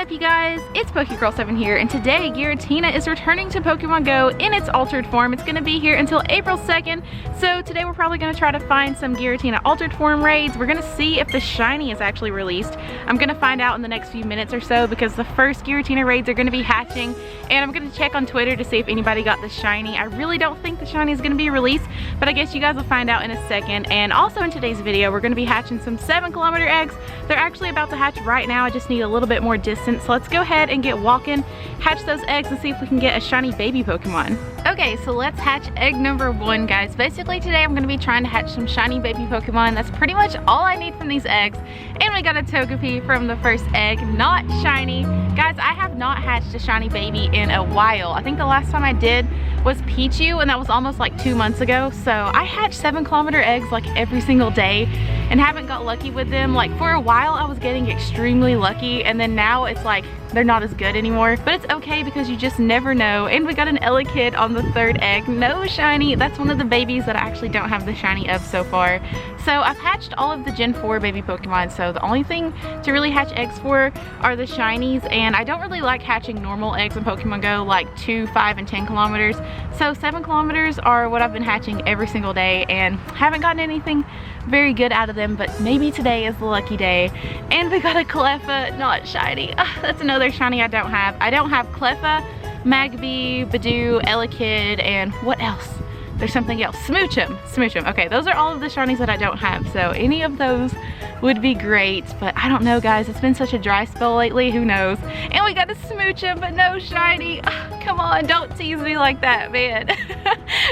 up, you guys? It's PokeGirl7 here, and today Giratina is returning to Pokemon Go in its altered form. It's going to be here until April 2nd, so today we're probably going to try to find some Giratina altered form raids. We're going to see if the shiny is actually released. I'm going to find out in the next few minutes or so because the first Giratina raids are going to be hatching, and I'm going to check on Twitter to see if anybody got the shiny. I really don't think the shiny is going to be released, but I guess you guys will find out in a second. And also in today's video, we're going to be hatching some 7-kilometer eggs. They're actually about to hatch right now. I just need a little bit more distance, so let's go ahead and get walking, hatch those eggs, and see if we can get a shiny baby Pokemon. Okay, so let's hatch egg number 1, guys. Basically today I'm going to be trying to hatch some shiny baby Pokemon. That's pretty much all I need from these eggs. And we got a Togepi from the first egg, not shiny. Guys, I have not hatched a shiny baby in a while. I think the last time I did was Pichu, and that was almost like 2 months ago. So I hatched 7-kilometer eggs like every single day and haven't got lucky with them. Like for a while I was getting extremely lucky, and then now it's like they're not as good anymore, but it's okay because you just never know. And we got an Elekid on the 3rd egg, no shiny. That's one of the babies that I actually don't have the shiny of so far. So I've hatched all of the Gen 4 baby Pokemon, so the only thing to really hatch eggs for are the shinies, and I don't really like hatching normal eggs in Pokemon Go like 2, 5, and 10 kilometers. So 7 kilometers are what I've been hatching every single day, and haven't gotten anything very good out of them, but maybe today is the lucky day. And we got a Cleffa, not shiny. That's another shiny I don't have. I don't have Cleffa, Magby, Badoo, Elekid, and what else? There's something else. Smoochum. Okay, those are all of the shinies that I don't have, so any of those would be great, but I don't know, guys. It's been such a dry spell lately, who knows? And we got a Smoochum, but no shiny. Come on, don't tease me like that, man.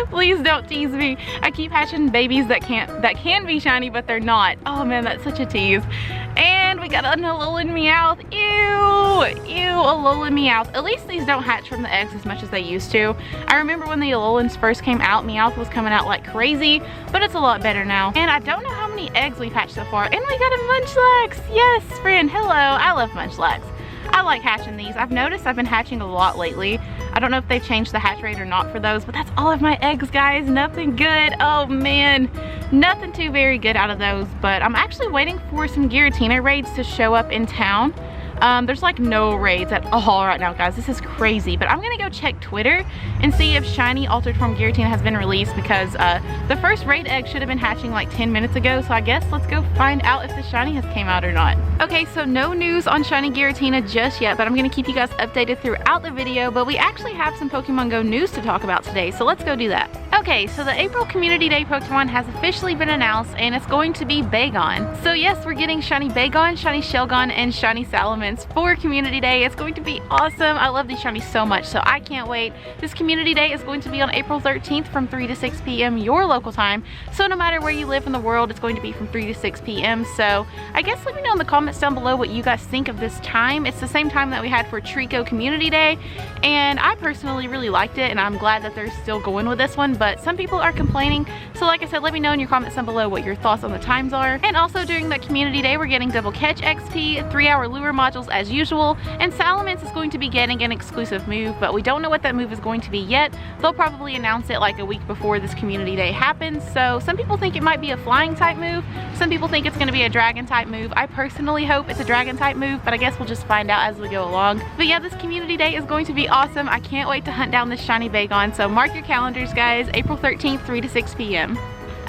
Please don't tease me. I keep hatching babies that can be shiny, but they're not. Oh man, that's such a tease. And we got an Alolan Meowth. Ew, Alolan Meowth. At least these don't hatch from the eggs as much as they used to. I remember when the Alolans first came out, Meowth was coming out like crazy, but it's a lot better now. And I don't know how many eggs we've hatched so far. And we got a Munchlax. Yes, friend, hello. I love Munchlax. I like hatching these. I've noticed I've been hatching a lot lately. I don't know if they've changed the hatch rate or not for those, but that's all of my eggs, guys. Nothing good. Oh man, nothing too very good out of those. But I'm actually waiting for some Giratina raids to show up in town. There's like no raids at all right now, guys. This is crazy, but I'm gonna go check Twitter and see if shiny altered form Giratina has been released, because the first raid egg should have been hatching like 10 minutes ago. So I guess let's go find out if the shiny has came out or not. Okay, so no news on shiny Giratina just yet, but I'm gonna keep you guys updated throughout the video. But we actually have some Pokemon Go news to talk about today, so let's go do that. Okay, so the April Community Day Pokemon has officially been announced, and it's going to be Bagon. So yes, we're getting shiny Bagon, shiny Shelgon, and shiny Salamence for Community Day. It's going to be awesome. I love these shinies so much, so I can't wait. This Community Day is going to be on April 13th from 3 to 6 p.m. your local time. So no matter where you live in the world, it's going to be from 3 to 6 p.m. So I guess let me know in the comments down below what you guys think of this time. It's the same time that we had for Trico Community Day, and I personally really liked it, and I'm glad that they're still going with this one, but some people are complaining. So like I said, let me know in your comments down below what your thoughts on the times are. And also during that Community Day, we're getting double catch XP, 3-hour lure modules as usual, and Salamence is going to be getting an exclusive move, but we don't know what that move is going to be yet. They'll probably announce it like a week before this Community Day happens. So some people think it might be a flying type move, some people think it's going to be a dragon type move. I personally hope it's a dragon type move, but I guess we'll just find out as we go along. But yeah, this Community Day is going to be awesome. I can't wait to hunt down this shiny Bagon, so mark your calendars, guys. April 13th, 3 to 6 p.m.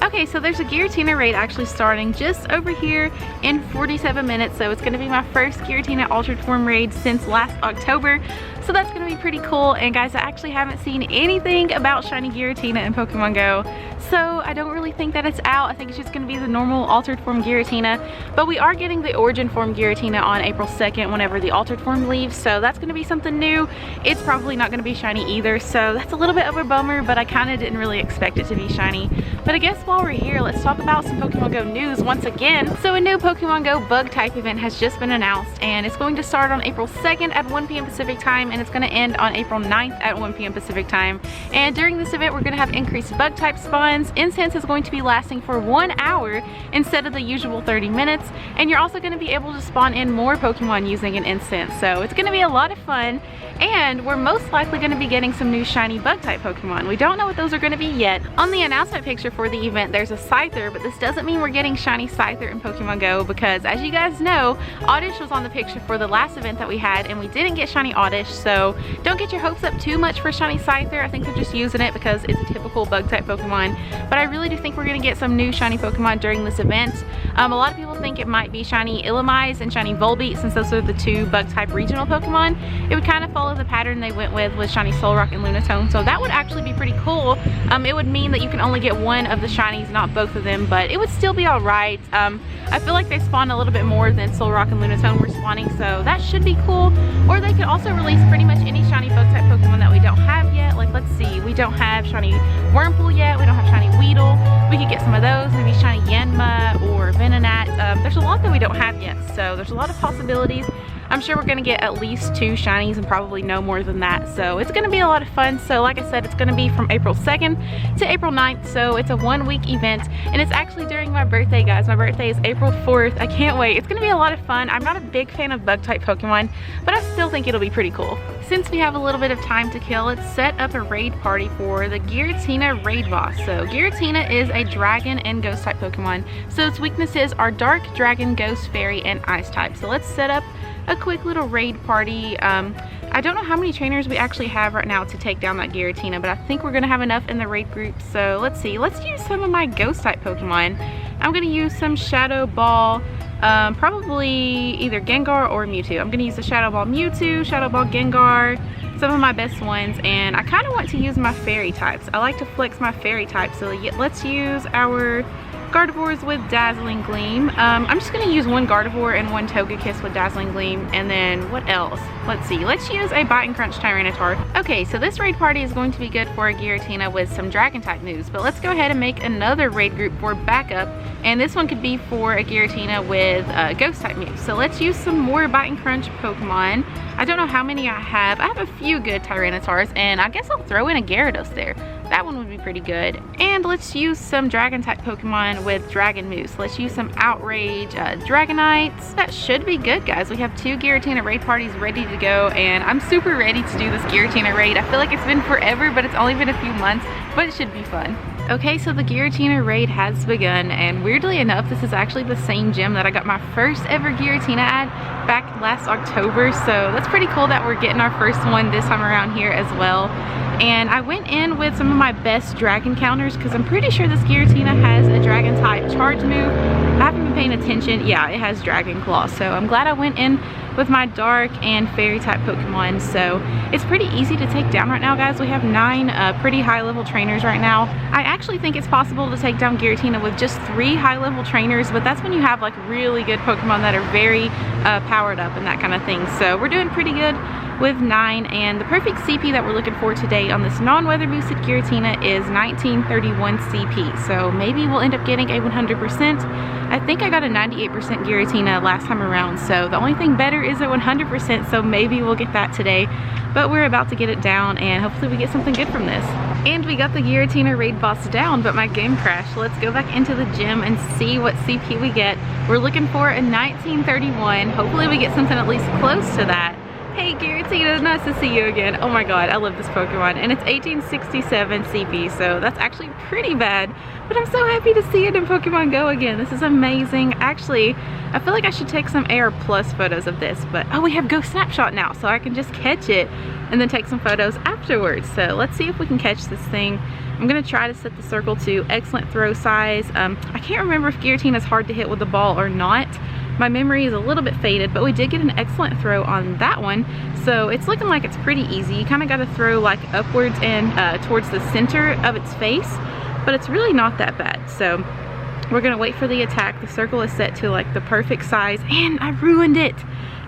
Okay, so there's a Giratina raid actually starting just over here in 47 minutes. So it's going to be my first Giratina altered form raid since last October. So that's going to be pretty cool. And guys, I actually haven't seen anything about shiny Giratina in Pokemon Go. So I don't really think that it's out. I think it's just going to be the normal altered form Giratina. But we are getting the origin form Giratina on April 2nd whenever the altered form leaves. So that's going to be something new. It's probably not going to be shiny either. So that's a little bit of a bummer, but I kind of didn't really expect it to be shiny. But I guess while we're here, let's talk about some Pokemon Go news once again. So a new Pokemon Go bug type event has just been announced, and it's going to start on April 2nd at 1 p.m. Pacific time and it's going to end on April 9th at 1 p.m. Pacific time. And during this event, we're going to have increased bug type spawns. Incense is going to be lasting for 1 hour instead of the usual 30 minutes. And you're also going to be able to spawn in more Pokemon using an incense. So it's going to be a lot of fun. And we're most likely going to be getting some new shiny bug type Pokemon. We don't know what those are going to be yet. On the announcement picture for the event, there's a Scyther, but this doesn't mean we're getting shiny Scyther in Pokemon Go, because as you guys know, Oddish was on the picture for the last event that we had, and we didn't get shiny Oddish, so don't get your hopes up too much for shiny Scyther. I think they're just using it because it's a typical bug type Pokemon, but I really do think we're going to get some new shiny Pokemon during this event. A lot of people think it might be shiny Illumise and shiny Volbeat, since those are the two bug type regional Pokemon. It would kind of follow the pattern they went with shiny Solrock and Lunatone, so that would actually be pretty cool. It would mean that you can only get one of the shinies, not both of them, but it would still be alright. I feel like they spawn a little bit more than Solrock and Lunatone were spawning, so that should be cool. Or they could also release pretty much any shiny bug type Pokemon that we don't have yet. Like, let's see, we don't have shiny Wurmple yet, we don't have shiny Weedle. We could get some of those, maybe shiny Yanma or Venonat. There's a lot that we don't have yet, so there's a lot of possibilities. I'm sure we're going to get at least 2 shinies and probably no more than that. So it's going to be a lot of fun. So like I said, it's going to be from April 2nd to April 9th. So it's a 1-week event, and it's actually during my birthday, guys. My birthday is April 4th. I can't wait. It's going to be a lot of fun. I'm not a big fan of bug type Pokemon, but I still think it'll be pretty cool. Since we have a little bit of time to kill, let's set up a raid party for the Giratina Raid boss. So Giratina is a dragon and ghost type Pokemon. So its weaknesses are dark, dragon, ghost, fairy, and ice type. So let's set up a quick little raid party. I don't know how many trainers we actually have right now to take down that Giratina, but I think we're gonna have enough in the raid group. So let's see, let's use some of my ghost type Pokemon. I'm gonna use some Shadow Ball, probably either Gengar or Mewtwo. I'm gonna use the Shadow Ball Mewtwo, Shadow Ball Gengar, some of my best ones, and I kind of want to use my fairy types. I like to flex my fairy types, so let's use our Gardevoirs with Dazzling Gleam. I'm just going to use one Gardevoir and one Togekiss with Dazzling Gleam, and then what else? Let's see, let's use a Bite and Crunch Tyranitar. Okay, so this raid party is going to be good for a Giratina with some Dragon type moves, but let's go ahead and make another raid group for backup, and this one could be for a Giratina with Ghost type moves. So let's use some more Bite and Crunch Pokemon. I don't know how many I have. I have a few good Tyranitars, and I guess I'll throw in a Gyarados there. That one would be pretty good. And let's use some Dragon type Pokemon with Dragon moves. Let's use some Outrage, Dragonites. That should be good, guys. We have 2 Giratina raid parties ready to go, and I'm super ready to do this Giratina raid. I feel like it's been forever, but it's only been a few months, but it should be fun. Okay, so the Giratina raid has begun, and weirdly enough, this is actually the same gym that I got my first ever Giratina at back last October, so that's pretty cool that we're getting our first one this time around here as well. And I went in with some of my best dragon counters because I'm pretty sure this Giratina has a dragon type charge move. I haven't been paying attention. Yeah, it has Dragon Claw, so I'm glad I went in with my dark and fairy type Pokemon. So it's pretty easy to take down right now, guys. We have 9 pretty high level trainers right now. I actually think it's possible to take down Giratina with just 3 high level trainers, but that's when you have like really good Pokemon that are very powered up and that kind of thing. So we're doing pretty good with 9, and the perfect CP that we're looking for today on this non-weather boosted Giratina is 1931 CP. So maybe we'll end up getting a 100%. I think I got a 98% Giratina last time around, so the only thing better is a 100%, so maybe we'll get that today. But we're about to get it down, and hopefully we get something good from this. And we got the Giratina raid boss down, but my game crashed. Let's go back into the gym and see what CP we get. We're looking for a 1931. Hopefully we get something at least close to that. Hey Giratina, nice to see you again. Oh my god, I love this Pokemon. And it's 1867 CP, so that's actually pretty bad. But I'm so happy to see it in Pokemon Go again. This is amazing. Actually, I feel like I should take some AR Plus photos of this, but oh, we have Go Snapshot now, so I can just catch it and then take some photos afterwards. So let's see if we can catch this thing. I'm gonna try to set the circle to excellent throw size. I can't remember if Giratina is hard to hit with the ball or not. My memory is a little bit faded, but we did get an excellent throw on that one. So it's looking like it's pretty easy. You kind of got to throw like upwards and towards the center of its face, but it's really not that bad. So we're gonna wait for the attack. The circle is set to like the perfect size, and I ruined it.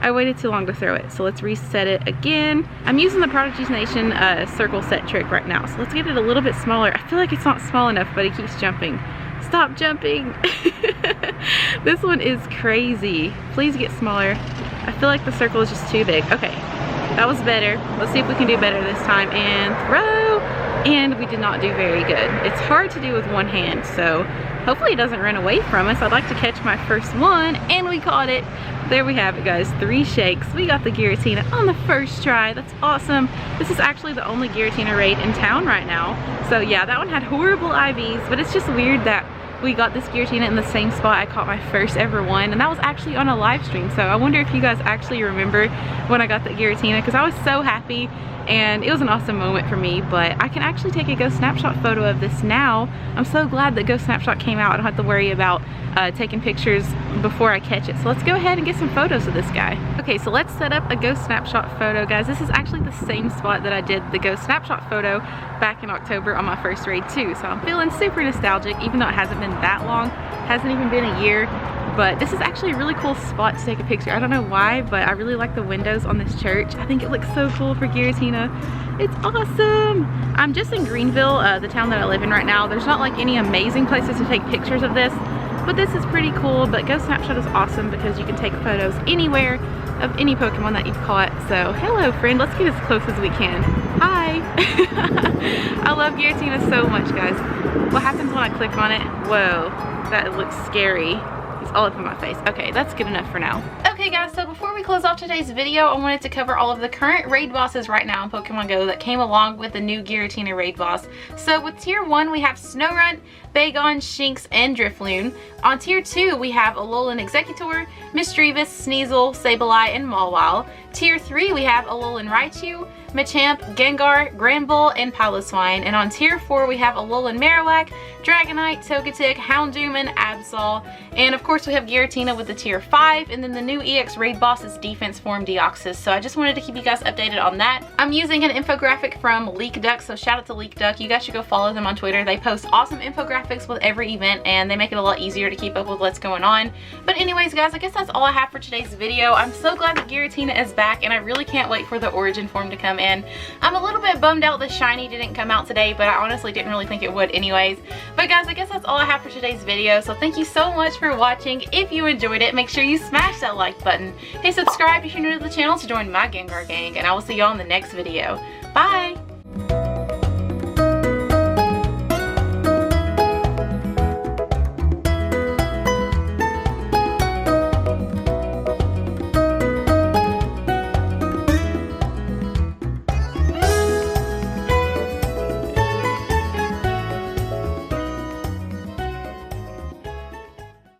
I waited too long to throw it, so let's reset it again. I'm using the Prodigy's Nation circle set trick right now, so let's get it a little bit smaller. I feel like it's not small enough, but it keeps jumping. Stop jumping. This one is crazy. Please get smaller. I feel like the circle is just too big. Okay, That was better. Let's see if we can do better this time. And throw. And we did not do very good. It's hard to do with one hand, so hopefully it doesn't run away from us. I'd like to catch my first one, and we caught it. There we have it, guys. 3 shakes. We got the Giratina on the first try. That's awesome. This is actually the only Giratina Raid in town right now. So yeah, that one had horrible IVs, but it's just weird that we got this Giratina in the same spot I caught my first ever one, and that was actually on a live stream. So I wonder if you guys actually remember when I got that Giratina, because I was so happy and it was an awesome moment for me. But I can actually take a Ghost Snapshot photo of this now. I'm so glad that Ghost Snapshot came out. I don't have to worry about taking pictures before I catch it. So let's go ahead and get some photos of this guy. Okay, so let's set up a Ghost Snapshot photo, guys. This is actually the same spot that I did the Ghost Snapshot photo back in October on my first raid too. So I'm feeling super nostalgic, even though it hasn't been that long. Hasn't even been a year. But this is actually a really cool spot to take a picture. I don't know why, but I really like the windows on this church. I think it looks so cool for Giratina. It's awesome. I'm just in Greenville, the town that I live in right now. There's not like any amazing places to take pictures of this, but this is pretty cool. But Ghost Snapshot is awesome because you can take photos anywhere of any Pokemon that you've caught. So hello friend, let's get as close as we can. Hi. I love Giratina so much, guys. What happens when I click on it? Whoa, that looks scary. It's all up in my face. Okay, that's good enough for now. Okay guys, so before we close off today's video, I wanted to cover all of the current raid bosses right now in Pokemon Go that came along with the new Giratina raid boss. So with tier 1 we have Snorunt, Bagon, Shinx, and Drifloon. On tier 2 we have Alolan Executor, Misdreavus, Sneasel, Sableye, and Mawile. Tier 3 we have Alolan Raichu, Machamp, Gengar, Granbull, and Piloswine. And on tier 4 we have Alolan Marowak, Dragonite, Togetic, Houndoom, and Absol. And of course we have Giratina with the tier 5, and then the new EX raid boss is Defense Form Deoxys. So I just wanted to keep you guys updated on that. I'm using an infographic from LeakDuck, so shout out to LeakDuck. You guys should go follow them on Twitter. They post awesome infographics with every event, and they make it a lot easier to keep up with what's going on. But anyways guys, I guess that's all I have for today's video. I'm so glad that Giratina is back, and I really can't wait for the origin form to come in. I'm a little bit bummed out the shiny didn't come out today, but I honestly didn't really think it would anyways. But guys, I guess that's all I have for today's video. So thank you so much for watching. If you enjoyed it, make sure you smash that like button. Hey, subscribe if you're new to the channel to join my Gengar gang, and I will see you all in the next video. Bye!